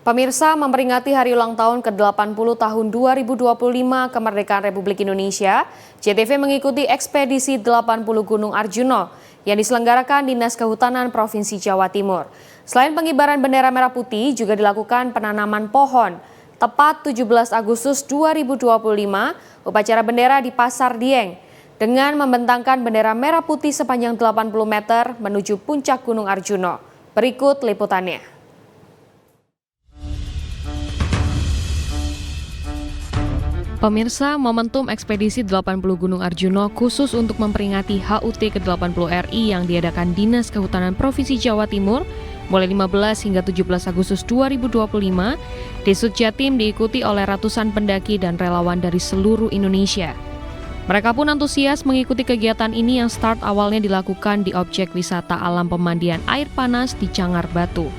Pemirsa, memperingati hari ulang tahun ke-80 tahun 2025 kemerdekaan Republik Indonesia, JTV mengikuti ekspedisi 80 Gunung Arjuna yang diselenggarakan Dinas Kehutanan Provinsi Jawa Timur. Selain pengibaran bendera merah putih, juga dilakukan penanaman pohon. Tepat 17 Agustus 2025, upacara bendera di Pasar Dieng dengan membentangkan bendera merah putih sepanjang 80 meter menuju puncak Gunung Arjuna. Berikut liputannya. Pemirsa, momentum ekspedisi 80 Gunung Arjuna khusus untuk memperingati HUT ke-80 RI yang diadakan Dinas Kehutanan Provinsi Jawa Timur mulai 15 hingga 17 Agustus 2025 di Sud Jatim diikuti oleh ratusan pendaki dan relawan dari seluruh Indonesia. Mereka pun antusias mengikuti kegiatan ini yang start awalnya dilakukan di objek wisata alam pemandian air panas di Canggar Batu.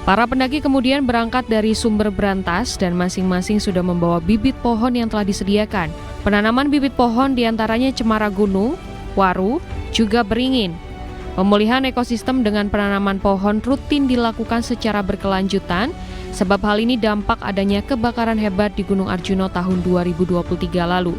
Para pendaki kemudian berangkat dari sumber berantas dan masing-masing sudah membawa bibit pohon yang telah disediakan. Penanaman bibit pohon diantaranya cemara gunung, waru, juga beringin. Pemulihan ekosistem dengan penanaman pohon rutin dilakukan secara berkelanjutan, sebab hal ini dampak adanya kebakaran hebat di Gunung Arjuna tahun 2023 lalu.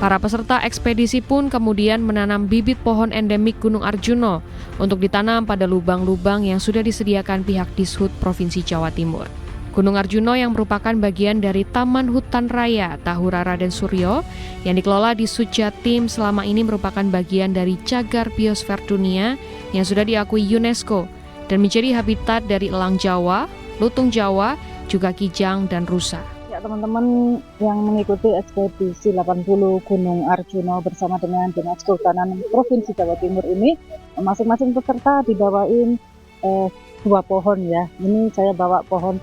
Para peserta ekspedisi pun kemudian menanam bibit pohon endemik Gunung Arjuna untuk ditanam pada lubang-lubang yang sudah disediakan pihak Dishub Provinsi Jawa Timur. Gunung Arjuna yang merupakan bagian dari Taman Hutan Raya Tahura Raden Suryo yang dikelola di Sud Jatim selama ini merupakan bagian dari Cagar Biosfer Dunia yang sudah diakui UNESCO dan menjadi habitat dari elang Jawa, lutung Jawa, juga kijang dan rusa. Ya, teman-teman yang mengikuti ekspedisi 80 Gunung Arjuna bersama dengan Dinas Kehutanan Provinsi Jawa Timur ini, masing-masing peserta dibawain 2 pohon ya. Ini saya bawa pohon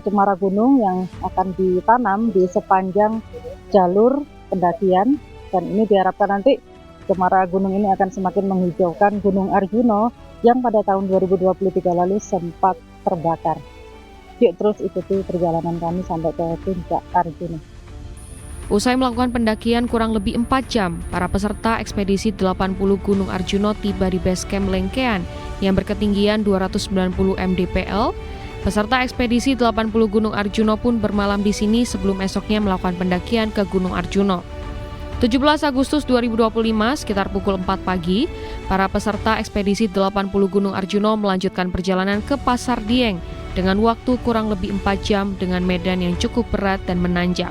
cemara gunung yang akan ditanam di sepanjang jalur pendakian, dan ini diharapkan nanti cemara gunung ini akan semakin menghijaukan Gunung Arjuna yang pada tahun 2023 lalu sempat terbakar. Yuk terus ikuti perjalanan kami sampai ke puncak Arjuna. Usai melakukan pendakian kurang lebih 4 jam, para peserta ekspedisi 80 Gunung Arjuna tiba di base camp Lengkean yang berketinggian 290 mdpl. Peserta ekspedisi 80 Gunung Arjuna pun bermalam di sini sebelum esoknya melakukan pendakian ke Gunung Arjuna. 17 Agustus 2025 sekitar pukul 4 pagi, para peserta ekspedisi 80 Gunung Arjuna melanjutkan perjalanan ke Pasar Dieng dengan waktu kurang lebih 4 jam dengan medan yang cukup berat dan menanjak.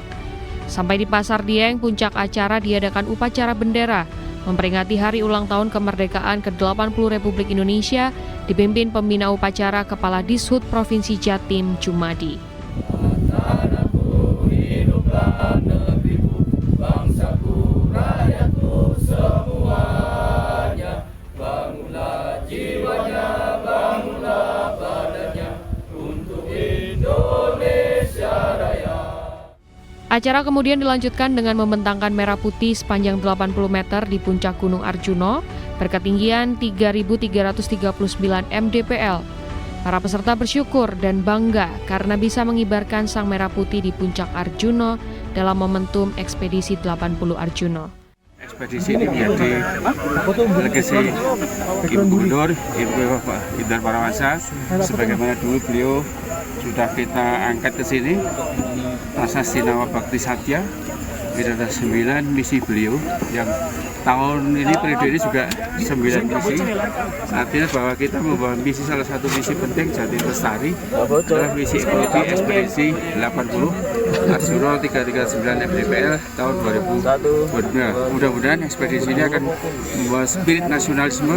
Sampai di Pasar Dieng, puncak acara diadakan upacara bendera memperingati hari ulang tahun kemerdekaan ke-80 Republik Indonesia dipimpin pembina upacara Kepala Dishub Provinsi Jatim Jumadi. Bangsaku, rakyatku semuanya, bangunlah jiwanya, bangunlah badannya untuk Indonesia Raya. Acara kemudian dilanjutkan dengan membentangkan merah putih sepanjang 80 meter di puncak Gunung Arjuna berketinggian 3.339 mdpl. Para peserta bersyukur dan bangga karena bisa mengibarkan sang merah putih di puncak Arjuna dalam momentum ekspedisi 80 Arjuna. Ekspedisi ini menjadi legasi Ibu Gubernur, Ibu Bapak Indar Parawasa, sebagaimana dulu beliau sudah kita angkat ke sini. Prasasti Nama Bakti Satya, ada 9 misi beliau yang tahun ini periode ini juga 9 misi. Artinya bahwa kita membawa misi, salah satu misi penting Jatim Lestari adalah misi ekologi ekspedisi 80 Arjuna 339 mdpl tahun 2022. Mudah-mudahan ekspedisi ini akan membawa spirit nasionalisme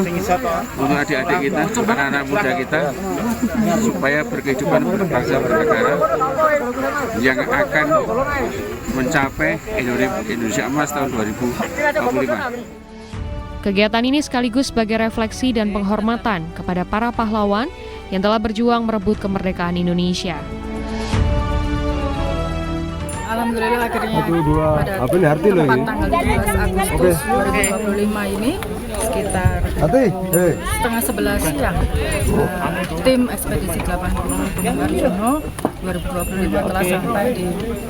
untuk adik-adik kita, anak-anak muda kita, supaya berkehidupan berbangsa bernegara yang akan mencapai Indonesia Emas tahun 2045. Kegiatan ini sekaligus sebagai refleksi dan penghormatan kepada para pahlawan yang telah berjuang merebut kemerdekaan Indonesia. Alhamdulillah akhirnya pada tepat tanggal 17 Agustus 2025 ini sekitar setengah 11 siang tim ekspedisi 80 Gunung Arjuna 2025 telah sampai di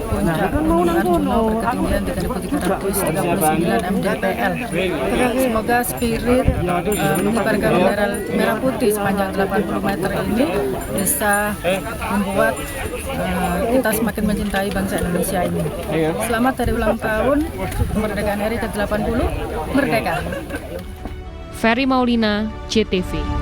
puncak Gunung Arjuna berketinggian 3.339 mdpl. Semoga spirit mengibarkan bendera merah putih sepanjang 80 meter ini bisa membuat kita semakin mencintai bangsa Indonesia ini. Selamat hari ulang tahun kemerdekaan RI ke-80, merdeka. Ferry Maulina, JTV.